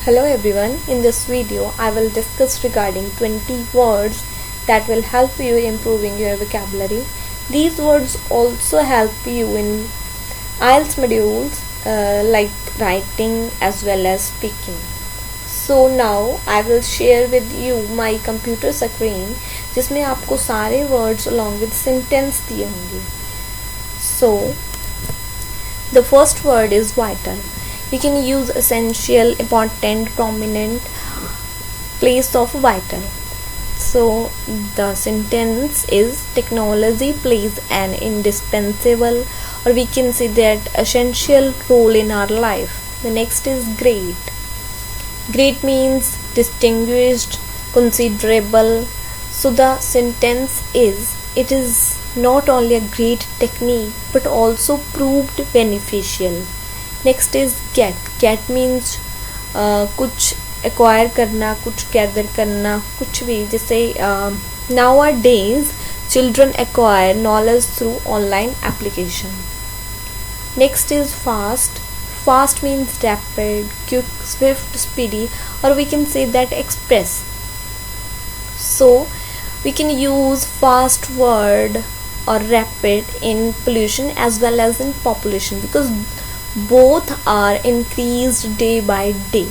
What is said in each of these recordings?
Hello everyone, in this video I will discuss regarding 20 words that will help you improving your vocabulary. These words also help you in IELTS modules like writing as well as speaking. So now I will share with you my computer screen जिसमें आपको सारे words along with sentence दिए होंगे. So the first word is vital. We can use essential, important, prominent, place of vital. So the sentence is technology plays an indispensable, or we can say that essential role in our life. The next is great. Great means distinguished, considerable. So the sentence is, it is not only a great technique but also proved beneficial. Next is get means कुछ acquire करना, कुछ gather करना, कुछ भी. जैसे nowadays children acquire knowledge through online application. Next is fast. Fast means rapid, quick, swift, speedy, और we can say that express. So we can use fast word or rapid in pollution as well as in population because both are increased day by day.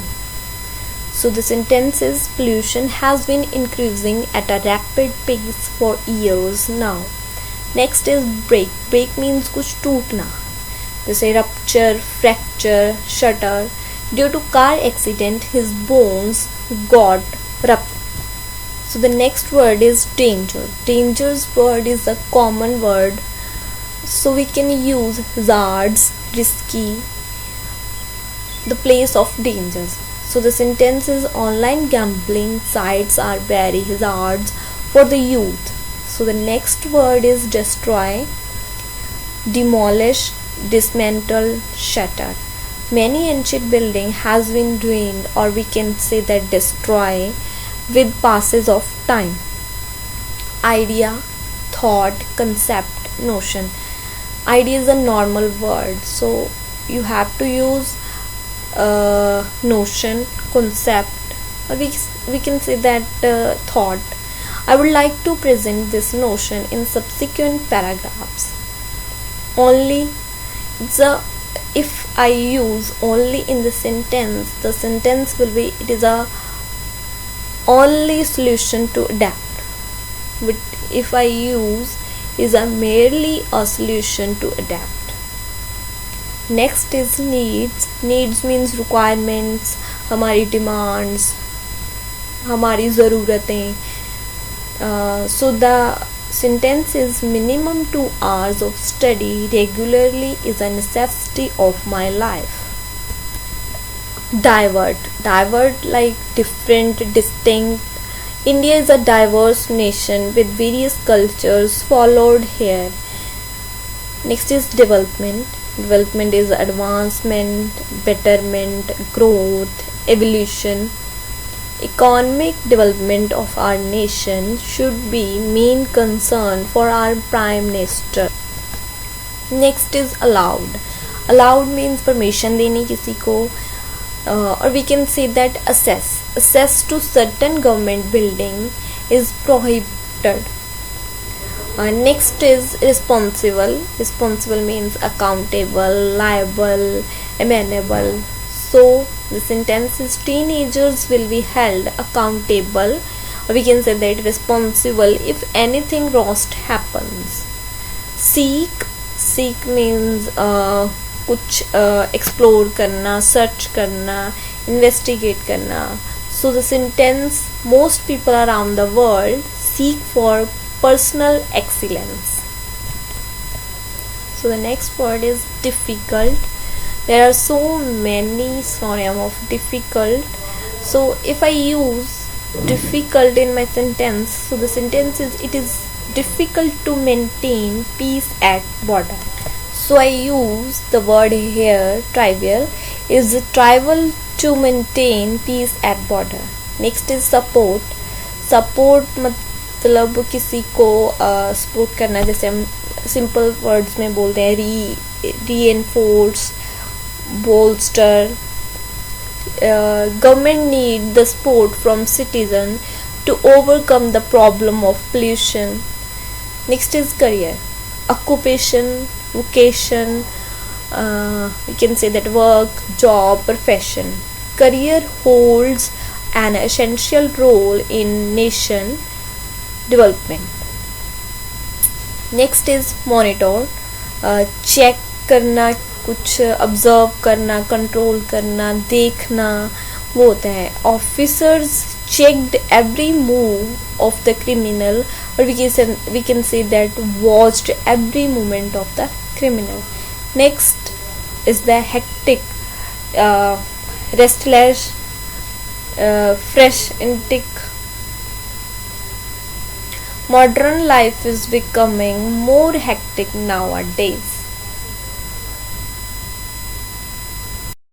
So the sentence is pollution has been increasing at a rapid pace for years now. Next is break. Break means कुछ टूटना, जैसे rupture, fracture, shatter. Due to car accident his bones got ruptured. So the next word is danger. Danger's word is a common word. So we can use hazards, risky, the place of dangers. So the sentence is online gambling sites are very hazards for the youth. So the next word is destroy, demolish, dismantle, shatter. Many ancient building has been ruined, or we can say that destroy with passes of time. Idea, thought, concept, notion. Idea is a normal word, so you have to use notion, concept, or we can say that thought. I would like to present this notion in subsequent paragraphs. Only if I use only in the sentence will be, it is a only solution to adapt. But if I use is a merely a solution to adapt. Next is needs. Needs means requirements, हमारी demands, हमारी ज़रूरतें. So the sentence is minimum 2 hours of study regularly is a necessity of my life. Divert like different, distinct. India is a diverse nation with various cultures followed here. Next is development. Development is advancement, betterment, growth, evolution. Economic development of our nation should be main concern for our Prime Minister. Next is allowed. Allowed means permission देनी किसी को, or we can say that access to certain government building is prohibited. Next is responsible means accountable, liable, amenable. So the sentence is teenagers will be held accountable, or we can say that responsible if anything worst happens. Seek means कुछ explore करना, search करना, investigate करना. So the sentence most people around the world seek for personal excellence. So the next word is difficult. There are so many synonyms of difficult. So if I use difficult in my sentence, so the sentence is, it is difficult to maintain peace at border. So I use the word here, trivial, is trivial to maintain peace at border. Next is support. Support मतलब किसी को support करना, जैसे हम simple words में बोलते हैं reinforce, bolster, government need the support from citizen to overcome the problem of pollution. Next is career, occupation, vocation. We can say that work, job, profession. Career holds an essential role in nation development. Next is monitor, check करना, कुछ observe करना, control करना, देखना, वो होता है. Officers checked every move of the criminal, or we can say that watched every movement of the criminal. Next is the hectic, restless, fresh, intake. Modern life is becoming more hectic nowadays.